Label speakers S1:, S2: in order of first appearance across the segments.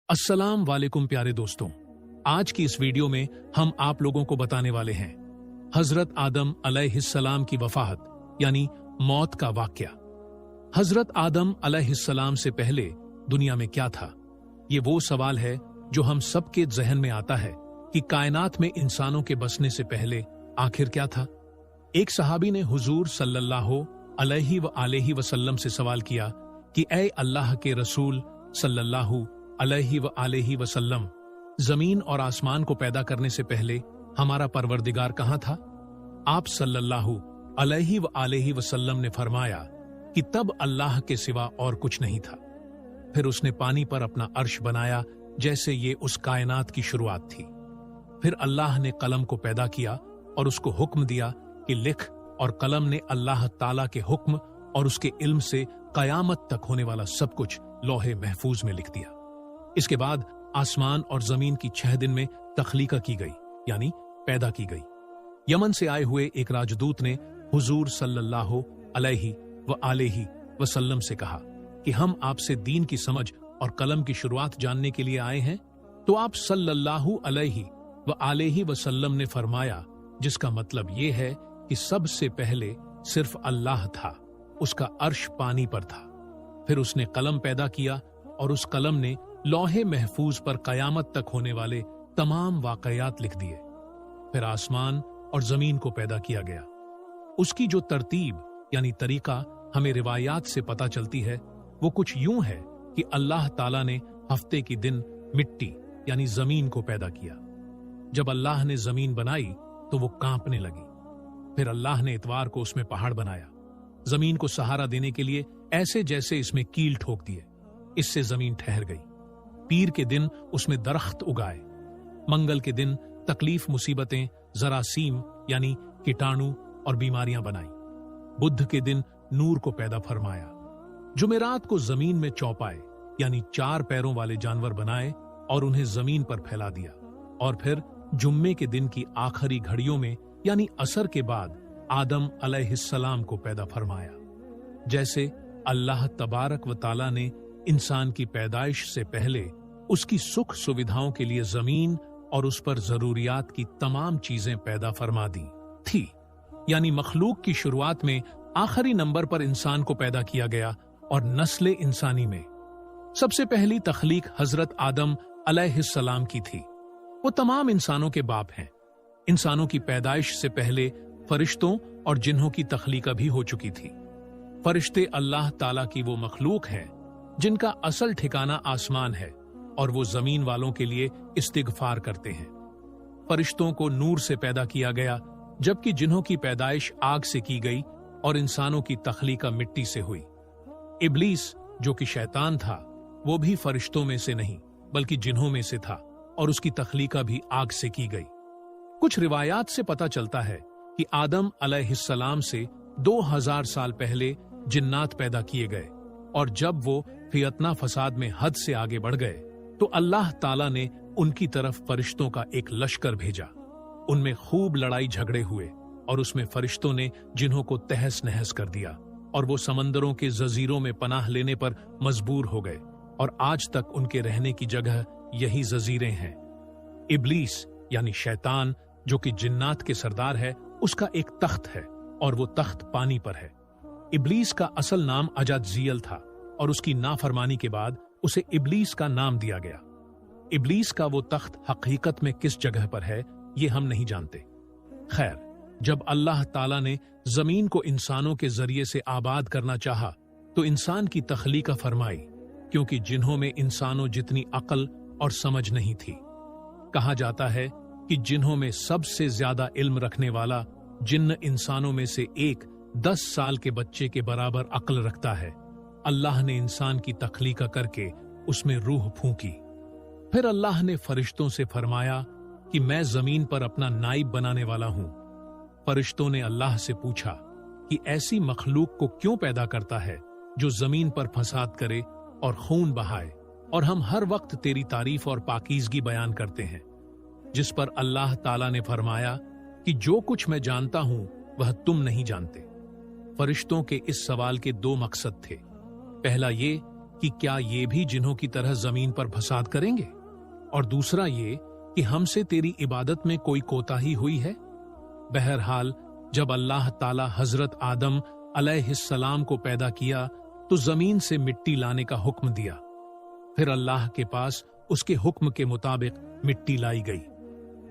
S1: अस्सलाम वालेकुम प्यारे दोस्तों, आज की इस वीडियो में हम आप लोगों को बताने वाले हैं हजरत आदम अलैहिस्सलाम की वफात यानी मौत का वाकया। हजरत आदम अलैहिस्सलाम से पहले दुनिया में क्या था? ये वो सवाल है जो हम सबके जहन में आता है कि कायनात में इंसानों के बसने से पहले आखिर क्या था। एक सहाबी ने हुजूर सल्लल्लाहु अलैहि वसल्लम से सवाल किया कि ऐ अल्लाह के रसूल सल्लल्लाहु अलैहि वसल्लम, जमीन और आसमान को पैदा करने से पहले हमारा परवरदिगार कहाँ था? आप सल्लल्लाहु अलैहि वसल्लम ने फरमाया कि तब अल्लाह के सिवा और कुछ नहीं था। फिर उसने पानी पर अपना अर्श बनाया जैसे ये उस कायनात की शुरुआत थी। फिर अल्लाह ने कलम को पैदा किया और उसको हुक्म दिया कि लिख, और कलम ने अल्लाह ताला के हुक्म और उसके इल्म से कयामत तक होने वाला सब कुछ लौहे महफूज में लिख दिया। इसके बाद आसमान और जमीन की 6 दिन में तख्लीका की गई यानी पैदा की गई। यमन से आए हुए एक राजदूत ने हुजूर सल्लल्लाहु अलैहि वसल्लम से कहा कि हम आपसे दीन की समझ और कलम की शुरुआत जानने के लिए आए हैं। तो आप सल्लल्लाहु अलैहि वसल्लम ने फरमाया, जिसका मतलब ये है कि सबसे पहले सिर्फ अल्लाह था, उसका अर्श पानी पर था। फिर उसने कलम पैदा किया और उस कलम ने लौहे महफूज पर कयामत तक होने वाले तमाम वाकयात लिख दिए। फिर आसमान और जमीन को पैदा किया गया। उसकी जो तरतीब यानी तरीका हमें रिवायात से पता चलती है वो कुछ यूं है कि अल्लाह ताला ने हफ्ते की दिन मिट्टी यानी जमीन को पैदा किया। जब अल्लाह ने जमीन बनाई तो वो कांपने लगी। फिर अल्लाह ने इतवार को उसमें पहाड़ बनाया, जमीन को सहारा देने के लिए ऐसे जैसे इसमें कील ठोक दिए। इससे जमीन ठहर गई। पीर के दिन उसमें दरख्त उगाए। मंगल के दिन तकलीफ मुसीबतें जरासीम यानी कीटाणु और बीमारियां बनाई। बुध के दिन नूर को पैदा फरमाया। जुमेरात को जमीन में चौपाए यानी 4 पैरों वाले जानवर बनाए और उन्हें जमीन पर फैला दिया। और फिर जुम्मे के दिन की आखिरी घड़ियों में यानी असर के बाद आदम अलैहिस्सलाम को पैदा फरमाया। जैसे अल्लाह तबारक व ताला ने इंसान की पैदाइश से पहले उसकी सुख सुविधाओं के लिए जमीन और उस पर जरूरियात की तमाम चीजें पैदा फरमा दी थी, यानी मखलूक की शुरुआत में आखिरी नंबर पर इंसान को पैदा किया गया। और नस्ले इंसानी में सबसे पहली तख्लीक हजरत आदम अलैहिस्सलाम की थी। वो तमाम इंसानों के बाप हैं। इंसानों की पैदाइश से पहले फरिश्तों और जिन्हों की तख्लीका भी हो चुकी थी। फरिश्ते अल्लाह ताला की वो मखलूक है जिनका असल ठिकाना आसमान है और वो जमीन वालों के लिए इस्तिगफार करते हैं। फरिश्तों को नूर से पैदा किया गया, जबकि जिन्हों की पैदाइश आग से की गई और इंसानों की तख्लीका मिट्टी से हुई। इब्लीस जो कि शैतान था वो भी फरिश्तों में से नहीं बल्कि जिन्हों में से था और उसकी तख्लीका भी आग से की गई। कुछ रिवायात से पता चलता है कि आदम अलैहिस्सलाम से 2000 साल पहले जिन्नात पैदा किए गए और जब वो फियतना फसाद में हद से आगे बढ़ गए तो अल्लाह ताला ने उनकी तरफ फरिश्तों का एक लश्कर भेजा। उनमें खूब लड़ाई झगड़े हुए और उसमें फरिश्तों ने जिन्हों को तहस नहस कर दिया और वो समंदरों के जजीरों में पनाह लेने पर मजबूर हो गए और आज तक उनके रहने की जगह यही जजीरें हैं। इब्लीस यानी शैतान जो कि जिन्नात के सरदार है, उसका एक तख्त है और वो तख्त पानी पर है। इब्लीस का असल नाम अजाज़ियल था और उसकी नाफरमानी के बाद उसे इब्लीस का नाम दिया गया। इब्लीस का वो तख्त हकीकत में किस जगह पर है ये हम नहीं जानते। खैर, जब अल्लाह ताला ने जमीन को इंसानों के जरिए से आबाद करना चाहा तो इंसान की तख्लीका फरमाई, क्योंकि जिन्हों में इंसानों जितनी अक्ल और समझ नहीं थी। कहा जाता है कि जिन्हों में सबसे ज्यादा इल्म रखने वाला जिन्न इंसानों में से एक 10 साल के बच्चे के बराबर अक्ल रखता है। अल्लाह ने इंसान की तख्लीका करके उसमें रूह फूंकी। फिर अल्लाह ने फरिश्तों से फरमाया कि मैं जमीन पर अपना नाइब बनाने वाला हूं। फरिश्तों ने अल्लाह से पूछा कि ऐसी मखलूक को क्यों पैदा करता है जो जमीन पर फसाद करे और खून बहाए, और हम हर वक्त तेरी तारीफ और पाकीज़गी बयान करते हैं। जिस पर अल्लाह ताला ने फरमाया कि जो कुछ मैं जानता हूं वह तुम नहीं जानते। फरिश्तों के इस सवाल के 2 मकसद थे। पहला ये कि क्या ये भी जिन्हों की तरह जमीन पर फसाद करेंगे? और दूसरा ये कि हमसे तेरी इबादत में कोई कोताही हुई है? बहरहाल जब अल्लाह ताला हजरत आदम अलैहिस्सलाम को पैदा किया तो जमीन से मिट्टी लाने का हुक्म दिया। फिर अल्लाह के पास उसके हुक्म के मुताबिक मिट्टी लाई गई।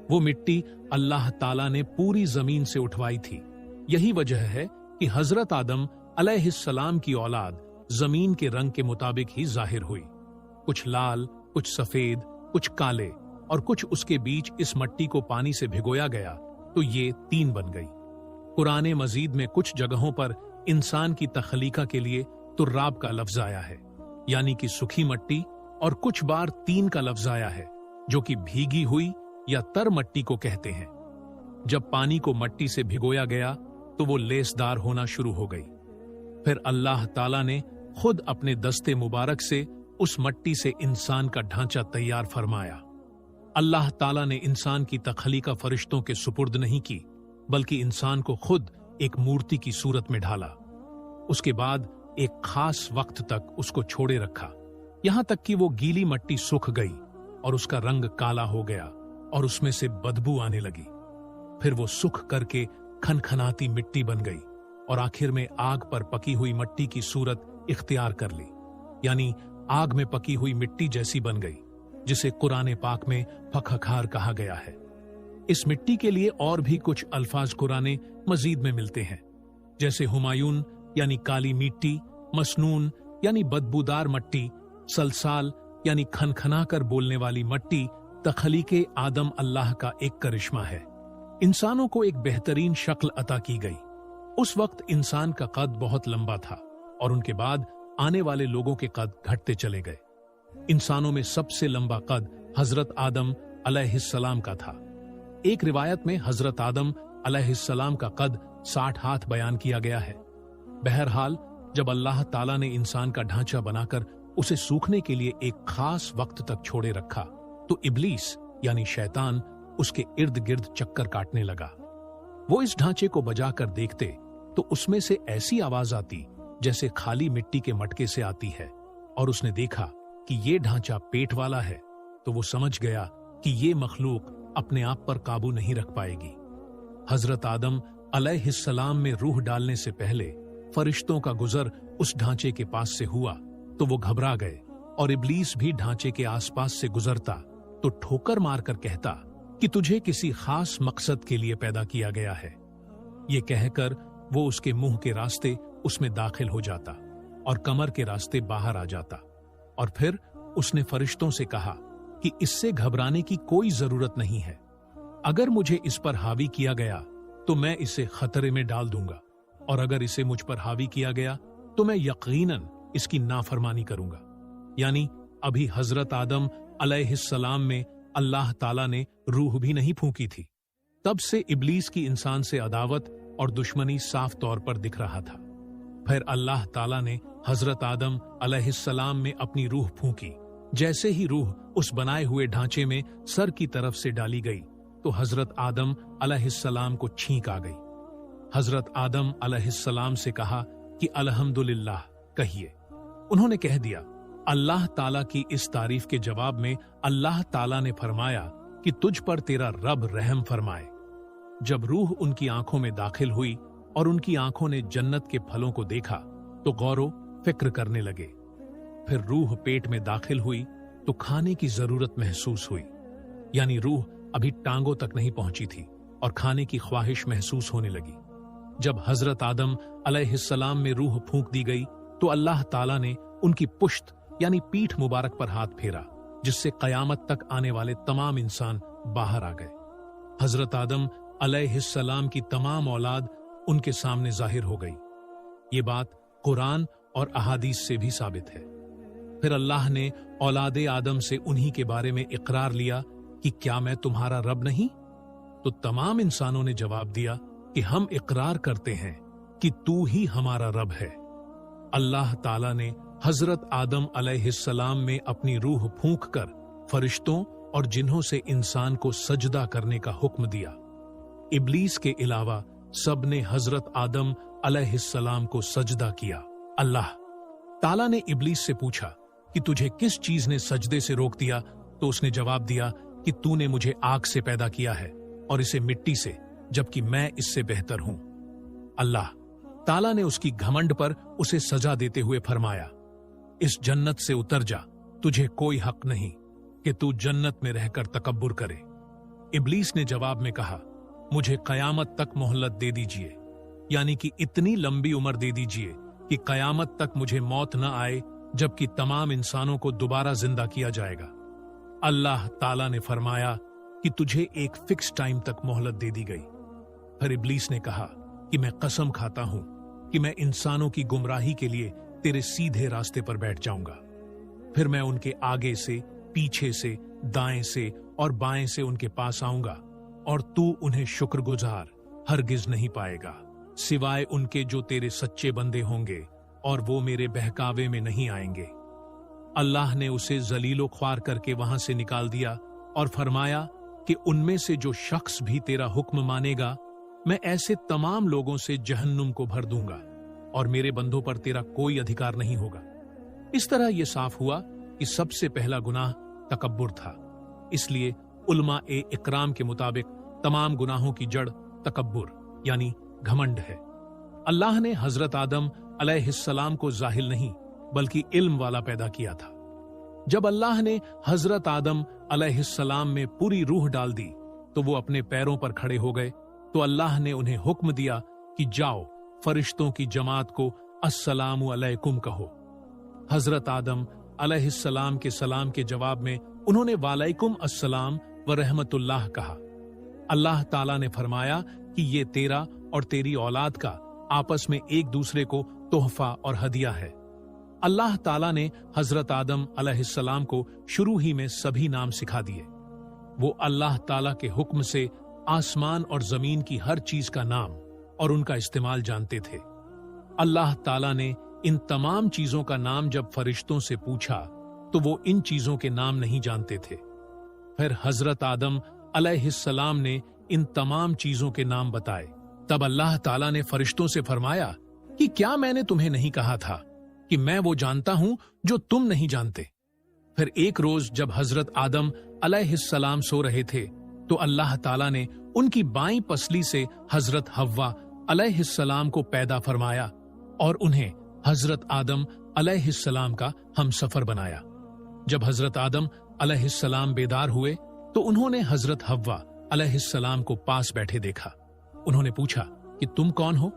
S1: वो मिट्टी अल्लाह ताला ने पूरी जमीन से उठवाई थी। यही वजह है कि हजरत आदम अलैहिस्सलाम की औलाद जमीन के रंग के मुताबिक ही जाहिर हुई। कुछ लाल, कुछ सफेद, कुछ काले और कुछ उसके बीच इस मट्टी को पानी से भिगोया गया तो ये 3 बन गई। कुरान मजीद में कुछ जगहों पर इंसान की तख्लीका के लिए तुर्राब का लफ्ज आया है, यानी कि सूखी मट्टी, और कुछ बार 3 का लफ्ज आया है जो कि भीगी हुई या तर मट्टी को कहते हैं। जब पानी को मट्टी से भिगोया गया तो वो लेसदार होना शुरू हो गई। फिर अल्लाह ताला ने खुद अपने दस्ते मुबारक से उस मट्टी से इंसान का ढांचा तैयार फरमाया। अल्लाह ताला ने इंसान की तख्लीका फरिश्तों के सुपुर्द नहीं की, बल्कि इंसान को खुद एक मूर्ति की सूरत में ढाला। उसके बाद एक खास वक्त तक उसको छोड़े रखा, यहां तक कि वो गीली मट्टी सूख गई और उसका रंग काला हो गया और उसमें से बदबू आने लगी। फिर वो सूख करके खनखनाती मिट्टी बन गई और आखिर में आग पर पकी हुई मट्टी की सूरत इख्तियार कर ली, यानी आग में पकी हुई मिट्टी जैसी बन गई, जिसे कुरान पाक में फखखार कहा गया है। इस मिट्टी के लिए और भी कुछ अल्फाज कुरान मजीद में मिलते हैं, जैसे हुमायून यानी काली मिट्टी, मसनून यानी बदबूदार मट्टी, सलसाल यानी खनखना कर बोलने वाली मट्टी। तख्लीके आदम अल्लाह का एक करिश्मा है। इंसानों को एक बेहतरीन शक्ल अता की गई। उस वक्त इंसान का कद बहुत लंबा था और उनके बाद आने वाले लोगों के कद घटते चले गए। इंसानों में सबसे लंबा कद हजरत आदम अलैहिस्सलाम का था। एक रिवायत में हजरत आदम अलैहिस्सलाम का कद 60 हाथ बयान किया गया है। बहरहाल जब अल्लाह ताला ने इंसान का ढांचा बनाकर उसे सूखने के लिए एक खास वक्त तक छोड़े रखा तो इब्लीस यानी शैतान उसके इर्द गिर्द चक्कर काटने लगा। वो इस ढांचे को बजाकर देखते तो उसमें से ऐसी आवाज आती जैसे खाली मिट्टी के मटके से आती है, और उसने देखा कि ये ढांचा पेट वाला है तो वो समझ गया कि ये मखलूक अपने आप पर काबू नहीं रख पाएगी। हजरत आदम अलैहिस्सलाम में रूह डालने से पहले फरिश्तों का गुजर उस ढांचे के पास से हुआ तो वो घबरा गए, और इब्लीस भी ढांचे के आसपास से गुजरता तो ठोकर मारकर कहता कि तुझे किसी खास मकसद के लिए पैदा किया गया है। ये कहकर वो उसके मुंह के रास्ते उसमें दाखिल हो जाता और कमर के रास्ते बाहर आ जाता। और फिर उसने फरिश्तों से कहा कि इससे घबराने की कोई जरूरत नहीं है। अगर मुझे इस पर हावी किया गया तो मैं इसे खतरे में डाल दूंगा, और अगर इसे मुझ पर हावी किया गया तो मैं यकीनन इसकी नाफरमानी करूंगा। यानी अभी हजरत आदम अलैहिस्सलाम में अल्लाह ताला ने रूह भी नहीं फूंकी थी। तब से इब्लीस की इंसान से अदावत और दुश्मनी साफ तौर पर दिख रहा था। फिर अल्लाह ताला ने हजरत आदम अलैहिस्सलाम में अपनी रूह फूंकी। जैसे ही रूह उस बनाए हुए ढांचे में सर की तरफ से डाली गई तो हजरत आदम अलैहिस्सलाम को छींक आ गई। हजरत आदम अलैहिस्सलाम से कहा कि अल्हम्दुलिल्लाह कहिए। उन्होंने कह दिया। अल्लाह ताला की इस तारीफ के जवाब में अल्लाह ताला ने फरमाया कि तुझ पर तेरा रब रहम फरमाए। जब रूह उनकी आंखों में दाखिल हुई और उनकी आंखों ने जन्नत के फलों को देखा तो गौरो फिक्र करने लगे। फिर रूह पेट में दाखिल हुई तो खाने की जरूरत महसूस हुई, यानी रूह अभी टांगों तक नहीं पहुंची थी और खाने की ख्वाहिश महसूस होने लगी। जब हजरत आदम अलैहिस्सलाम में रूह फूंक दी गई तो अल्लाह ताला ने उनकी पुश्त यानी पीठ मुबारक पर हाथ फेरा, जिससे कयामत तक आने वाले तमाम इंसान बाहर आ गए। हजरत आदम अलैहिस्सलाम की तमाम औलाद उनके सामने जाहिर हो गई। ये बात कुरान और अहादीस से भी साबित है। फिर अल्लाह ने औलादे आदम से उन्हीं के बारे में इकरार लिया कि क्या मैं तुम्हारा रब नहीं? तो तमाम इंसानों ने जवाब दिया कि हम इकरार करते हैं कि तू ही हमारा रब है। अल्लाह ताला ने हजरत आदम अलैहिस्सलाम में अपनी रूह फूंक कर फरिश्तों और जिन्हों से इंसान को सजदा करने का हुक्म दिया। इब्लीस के अलावा सबने हजरत आदम अलैहिस्सलाम को सजदा किया। अल्लाह ताला ने इब्लीस से पूछा कि तुझे किस चीज ने सजदे से रोक दिया, तो उसने जवाब दिया कि तूने मुझे आग से पैदा किया है और इसे मिट्टी से, जबकि मैं इससे बेहतर हूं। अल्लाह ताला ने उसकी घमंड पर उसे सजा देते हुए फरमाया, इस जन्नत से उतर जा, तुझे कोई हक नहीं कि तू जन्नत में रहकर तकब्बुर करे। इब्लीस ने जवाब में कहा, मुझे कयामत तक मोहलत दे दीजिए, यानी कि इतनी लंबी उम्र दे दीजिए कि कयामत तक मुझे मौत न आए, जबकि तमाम इंसानों को दोबारा जिंदा किया जाएगा। अल्लाह ताला ने फरमाया कि तुझे एक फिक्स टाइम तक मोहलत दे दी गई। फिर इब्लीस ने कहा कि मैं कसम खाता हूं कि मैं इंसानों की गुमराही के लिए तेरे सीधे रास्ते पर बैठ जाऊंगा। फिर मैं उनके आगे से, पीछे से, दाएं से और बाएं से उनके पास आऊंगा, और तू उन्हें शुक्रगुजार हरगिज नहीं पाएगा, सिवाय उनके जो तेरे सच्चे बंदे होंगे, और वो मेरे बहकावे में नहीं आएंगे। अल्लाह ने उसे जलीलो ख्वार करके वहां से निकाल दिया और फरमाया कि उनमें से जो शख्स भी तेरा हुक्म मानेगा, मैं ऐसे तमाम लोगों से जहन्नुम को भर दूंगा, और मेरे बंदों पर तेरा कोई अधिकार नहीं होगा। इस तरह यह साफ हुआ कि सबसे पहला गुनाह तकब्बुर था। इसलिए उलमा ए इकराम के मुताबिक तमाम गुनाहों की जड़ तकब्बुर यानी घमंड है। अल्लाह ने हजरत आदम अलैहिस्सलाम को जाहिल नहीं बल्कि इल्म वाला पैदा किया था। जब अल्लाह ने हजरत आदम अलैहिस्सलाम में पूरी रूह डाल दी तो वो अपने पैरों पर खड़े हो गए। तो अल्लाह ने उन्हें हुक्म दिया कि जाओ, फरिश्तों की जमात को अस्सलामु अलैकुम कहो। हजरत आदम अलैहिस्सलाम के सलाम के जवाब में उन्होंने वालैकुम अस्सलाम व रहमतुल्लाह कहा। अल्लाह ताला ने फरमाया कि ये तेरा और तेरी औलाद का आपस में एक दूसरे को तोहफा और हदिया है। अल्लाह ताला ने हजरत आदम अलैहिस्सलाम को शुरू ही में सभी नाम सिखा दिए। वो अल्लाह ताला के हुक्म से आसमान और जमीन की हर चीज का नाम और उनका इस्तेमाल जानते थे। अल्लाह ताला ने इन तमाम चीजों का नाम जब फरिश्तों से पूछा तो वो इन चीजों के नाम नहीं जानते थे। फिर हजरत आदम अलैहिस्सलाम ने इन तमाम चीजों के नाम बताए। तब अल्लाह ताला ने फरिश्तों से फरमाया कि क्या मैंने तुम्हें नहीं कहा था कि मैं वो जानता हूं जो तुम नहीं जानते। फिर एक रोज जब हजरत आदम अलैहिस्सलाम सो रहे थे तो अल्लाह ताला ने उनकी बाईं पसली से हजरत हव्वा अलैहिस्सलाम को पैदा फरमाया और उन्हें हजरत आदम अलैहिस्सलाम का हमसफर बनाया। जब हजरत आदम अलैहिस्सलाम बेदार हुए तो उन्होंने हजरत हव्वा अलैहिस्सलाम को पास बैठे देखा। उन्होंने पूछा कि तुम कौन हो?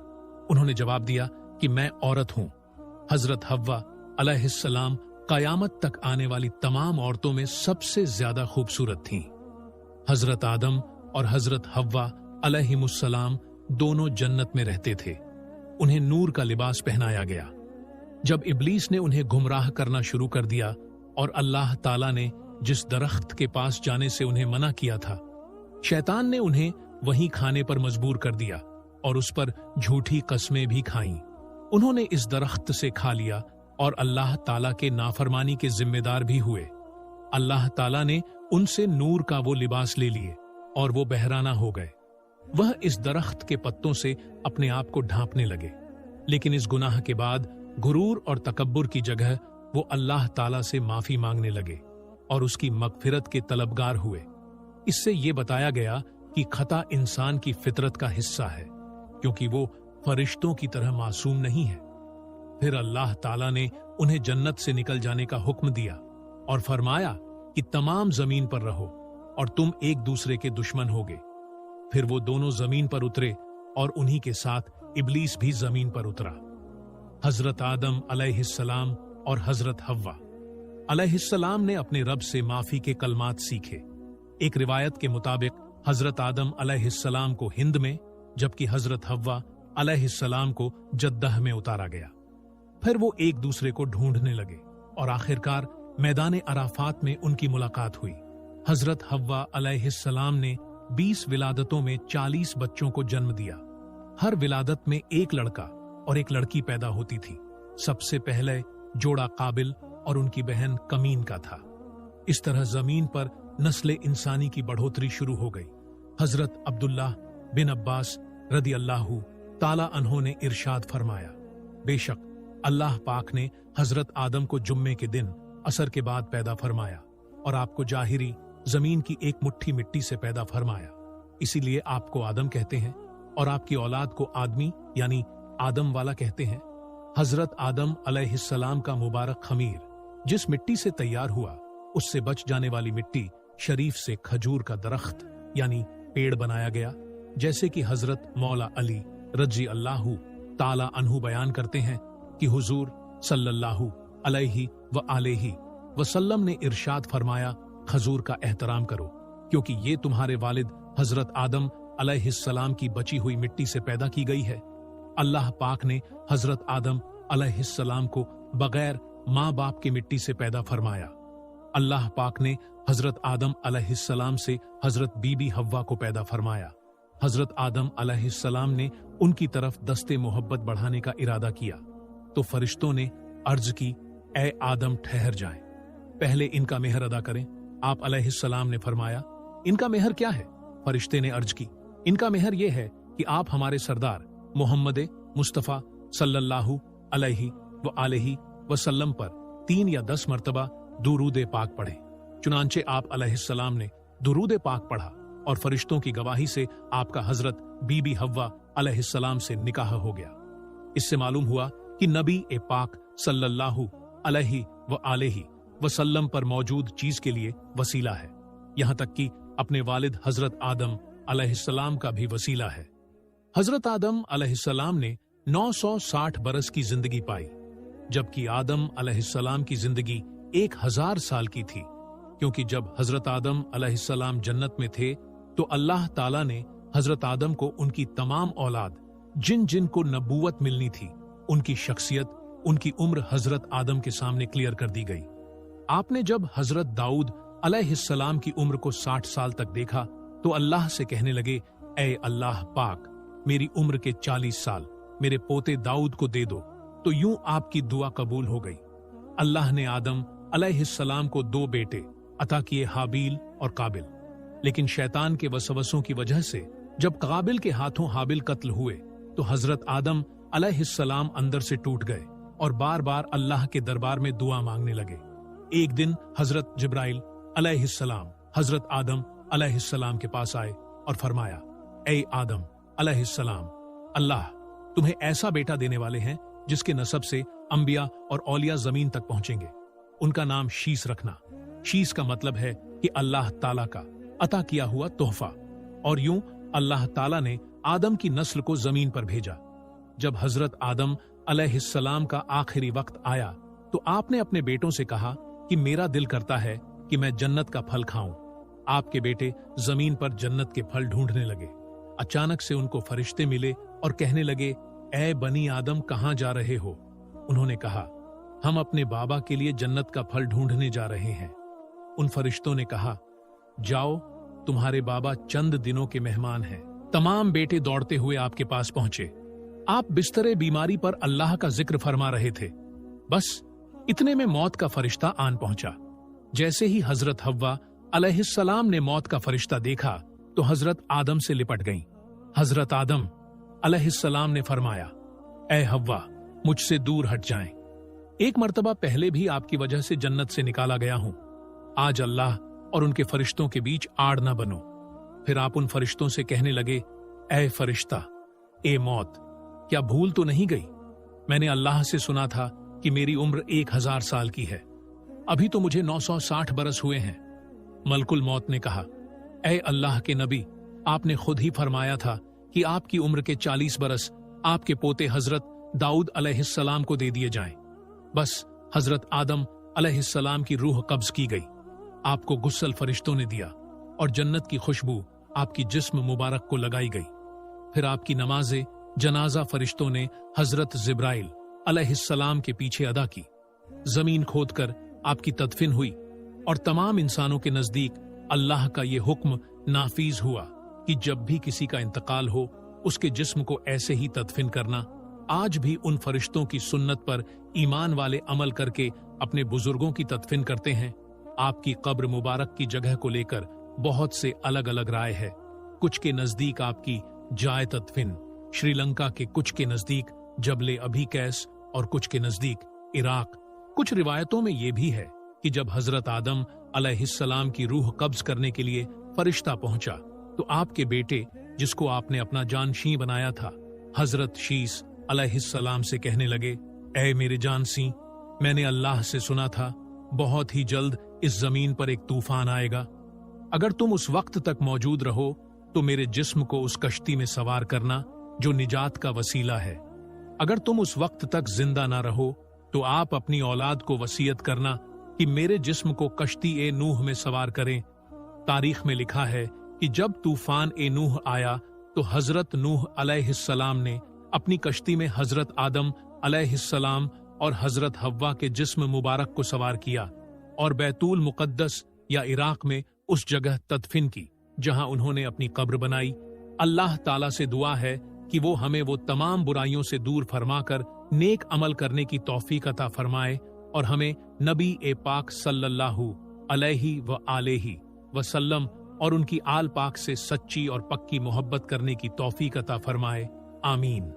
S1: उन्होंने जवाब दिया कि मैं औरत हूं। हजरत हव्वा अलैहिस्सलाम कयामत तक आने वाली तमाम औरतों में सबसे ज्यादा खूबसूरत थीं। हजरत आदम और हजरत हव्वा अलैहिमुस्सलाम दोनों जन्नत में रहते थे। उन्हें नूर का लिबास पहनाया गया। जब इब्लीस ने उन्हें गुमराह करना शुरू कर दिया और अल्लाह ताला ने जिस दरख्त के पास जाने से उन्हें मना किया था, शैतान ने उन्हें वहीं खाने पर मजबूर कर दिया और उस पर झूठी कस्में भी खाईं। उन्होंने इस दरख्त से खा लिया और अल्लाह ताला के नाफरमानी के जिम्मेदार भी हुए। अल्लाह ताला ने उनसे नूर का वो लिबास ले लिए और वो बहराना हो गए। वह इस दरख्त के पत्तों से अपने आप को ढांपने लगे। लेकिन इस गुनाह के बाद गुरूर और तकब्बुर की जगह वो अल्लाह ताला से माफी मांगने लगे और उसकी मगफिरत के तलबगार हुए। इससे ये बताया गया कि खता इंसान की फितरत का हिस्सा है, क्योंकि वो फरिश्तों की तरह मासूम नहीं है। फिर अल्लाह ताला ने उन्हें जन्नत से निकल जाने का हुक्म दिया और फरमाया कि तमाम जमीन पर रहो और तुम एक दूसरे के दुश्मन होगे। फिर वो दोनों जमीन पर उतरे और उन्हीं के साथ इब्लीस भी जमीन पर उतरा। हजरत आदम अलैहिस्सलाम और हजरत हव्वा अलैहिस्सलाम ने अपने रब से माफी के कलमात सीखे। एक रिवायत के मुताबिक हजरत आदम अलैहिस्सलाम को हिंद में, जबकि हजरत हव्वा अलैहिस्सलाम को जद्दह में उतारा गया। फिर वो एक दूसरे को ढूंढने लगे और आखिरकार मैदान अराफात में उनकी मुलाकात हुई। हजरत हव्वा अलैहिस्सलाम ने 20 विलादतों में 40 बच्चों को जन्म दिया। हर विलादत में एक लड़का और एक लड़की पैदा होती थी। सबसे पहले जोड़ा काबिल और उनकी बहन कमीन का था। इस तरह जमीन पर नस्ले इंसानी की बढ़ोतरी शुरू हो गई। हजरत अब्दुल्ला बिन अब्बास रदी अल्लाहु ताला अन्हो ने इरशाद फरमाया, बेशक अल्लाह पाक ने हजरत आदम को जुम्मे के दिन असर के बाद पैदा फरमाया और आपको जाहिरी जमीन की एक मुट्ठी मिट्टी से पैदा फरमाया, इसीलिए आपको आदम कहते हैं और आपकी औलाद को आदमी यानी आदम वाला कहते हैं। हजरत आदम अलैहिस्सलाम का मुबारक खमीर जिस मिट्टी से तैयार हुआ, उससे बच जाने वाली मिट्टी शरीफ से खजूर का दरख्त यानी पेड़ बनाया गया, जैसे कि हजरत मौला अली रजी अल्लाहु ताला अन्हु बयान करते हैं कि हुजूर सल्लल्लाहु अलैहि व आलिहि वसल्लम ने इरशाद फरमाया, खजूर का एहतराम करो क्योंकि ये तुम्हारे वालिद हजरत आदम अलैहिस्सलाम की बची हुई मिट्टी से पैदा की गई है। अल्लाह पाक ने हजरत आदम अलैहिस्सलाम को बगैर माँ बाप की मिट्टी से पैदा फरमाया। अल्लाह पाक ने हजरत आदम अलैहिस्सलाम से हजरत बीबी हव्वा को पैदा फरमाया। हजरत आदम अलैहिस्सलाम ने उनकी तरफ दस्ते मोहब्बत बढ़ाने का इरादा किया तो फरिश्तों ने अर्ज की, ए आदम ठहर जाएं, पहले इनका मेहर अदा करें। आप अलैहिस्सलाम ने फरमाया, इनका मेहर क्या है? फरिश्ते ने अर्ज की, इनका मेहर यह है कि आप हमारे सरदार मोहम्मद मुस्तफा सल्लल्लाहु अलैहि व आलिहि वसल्लम पर 3 या 10 मर्तबा दुरूद पाक पढ़ें। चुनांचे आप अलैहिस्सलाम ने दुरूद पाक पढ़ा और फरिश्तों की गवाही से आपका हजरत बीबी हव्वा अलैहिस्सलाम से निकाह हो गया। इससे मालूम हुआ कि नबी ए पाक सल्लल्लाहु अलैहि व आलिहि वसल्लम पर मौजूद चीज के लिए वसीला है, यहां तक कि अपने वालिद हजरत आदम अलैहिस्सलाम का भी वसीला है। हजरत आदम अलैहिस्सलाम ने 960 बरस की जिंदगी पाई, जबकि आदम अलैहिस्सलाम की जिंदगी 1000 साल की थी, क्योंकि जब हजरत आदम अलैहिस्सलाम जन्नत में थे तो अल्लाह ताला ने हजरत आदम को उनकी तमाम औलाद जिन जिन को नबूवत मिलनी थी, उनकी शख्सियत, उनकी उम्र हजरत आदम के सामने क्लियर कर दी गई। आपने जब हजरत दाऊद अलैहिस्सलाम की उम्र को 60 साल तक देखा तो अल्लाह से कहने लगे, ए अल्लाह पाक, मेरी उम्र के 40 साल मेरे पोते दाऊद को दे दो। तो यूं आपकी दुआ कबूल हो गई। अल्लाह ने आदम अलैहिस्सलाम को 2 बेटे अता किए, हाबील और काबिल, लेकिन शैतान के वसवसों की वजह से जब काबिल के हाथों हाबिल कत्ल हुए तो हजरत आदम अलैहिस्सलाम अंदर से टूट गए और बार बार अल्लाह के दरबार में दुआ मांगने लगे। एक दिन हजरत जिब्राइल अलैहिस्सलाम हजरत आदम अलैहिस्सलाम के पास आए और फरमाया, ए आदम अलैहिस्सलाम, अल्लाह तुम्हें ऐसा बेटा देने वाले हैं जिसके नसब से अंबिया और औलिया जमीन तक पहुंचेंगे। उनका नाम शीस रखना। शीस का मतलब है कि अल्लाह ताला का अता किया हुआ तोहफा। और यूं अल्लाह ताला ने आदम की नस्ल को जमीन पर भेजा। जब हजरत आदम अलैहिस्सलाम का आखिरी वक्त आया तो आपने अपने बेटों से कहा कि मेरा दिल करता है कि मैं जन्नत का फल खाऊं। आपके बेटे जमीन पर जन्नत के फल ढूंढने लगे। अचानक से उनको फरिश्ते मिले और कहने लगे, ए बनी आदम, कहां जा रहे हो? उन्होंने कहा, हम अपने बाबा के लिए जन्नत का फल ढूंढने जा रहे हैं। उन फरिश्तों ने कहा, जाओ, तुम्हारे बाबा चंद दिनों के मेहमान हैं। तमाम बेटे दौड़ते हुए आपके पास पहुंचे। आप बिस्तरे बीमारी पर अल्लाह का जिक्र फरमा रहे थे। बस इतने में मौत का फरिश्ता आन पहुंचा। जैसे ही हजरत हव्वा अलैहिस्सलाम ने मौत का फरिश्ता देखा तो हजरत आदम से लिपट गईं। हजरत आदम अलैहिस्सलाम ने फरमाया, ए हव्वा, मुझसे दूर हट जाएं। एक मर्तबा पहले भी आपकी वजह से जन्नत से निकाला गया हूं। आज अल्लाह और उनके फरिश्तों के बीच आड़ न बनो। फिर आप उन फरिश्तों से कहने लगे, ए फरिश्ता, ए मौत, क्या भूल तो नहीं गई? मैंने अल्लाह से सुना था कि मेरी उम्र 1000 साल की है। अभी तो मुझे 960 बरस हुए हैं। मलकुल मौत ने कहा, ए अल्लाह के नबी, आपने खुद ही फरमाया था कि आपकी उम्र के 40 बरस आपके पोते हजरत दाऊद अलैहिस्सलाम को दे दिए जाएं। बस हजरत आदम अलैहिस्सलाम की रूह कब्ज की गई। आपको गुस्सल फरिश्तों ने दिया और जन्नत की खुशबू आपकी जिस्म मुबारक को लगाई गई। फिर आपकी नमाज़े जनाजा फरिश्तों ने हजरत जिब्राइल अलैहिस्सलाम के पीछे अदा की। जमीन खोदकर आपकी तदफीन हुई और तमाम इंसानों के नजदीक अल्लाह का ये हुक्म नाफिज हुआ कि जब भी किसी का इंतकाल हो उसके जिस्म को ऐसे ही तदफीन करना। आज भी उन फरिश्तों की सुन्नत पर ईमान वाले अमल करके अपने बुजुर्गों की तदफीन करते हैं। आपकी कब्र मुबारक की जगह को लेकर बहुत से अलग अलग राय है। कुछ के नजदीक आपकी जाए तदफीन श्रीलंका के, कुछ के नजदीक जबले अभी कैस और कुछ के नजदीक इराक। कुछ रिवायतों में यह भी है کہ جب حضرت آدم علیہ السلام کی روح قبض کرنے کے لیے فرشتہ پہنچا تو آپ کے بیٹے جس کو آپ نے اپنا جانشین بنایا تھا حضرت شیس علیہ السلام سے کہنے لگے، اے میرے جانشین، میں نے اللہ سے سنا تھا بہت ہی جلد اس زمین پر ایک طوفان آئے گا۔ اگر تم اس وقت تک موجود رہو تو میرے جسم کو اس کشتی میں سوار کرنا جو نجات کا وسیلہ ہے۔ اگر تم اس وقت تک زندہ نہ رہو تو آپ اپنی اولاد کو وصیت کرنا کہ میرے جسم کو کشتی نوح میں سوار کریں۔ تاریخ میں لکھا ہے کہ جب طوفان نوح آیا تو حضرت نوح علیہ السلام نے اپنی کشتی میں حضرت آدم علیہ السلام اور حضرت حوا کے جسم مبارک کو سوار کیا اور بیت المقدس یا عراق میں اس جگہ تدفین کی جہاں انہوں نے اپنی قبر بنائی۔ اللہ تعالیٰ سے دعا ہے کہ وہ ہمیں وہ تمام برائیوں سے دور فرما کر نیک عمل کرنے کی توفیق عطا فرمائے اور ہمیں نبی پاک صلی اللہ علیہ وآلہ وسلم اور ان کی آل پاک سے سچی اور پکی محبت کرنے کی توفیق عطا فرمائے، آمین۔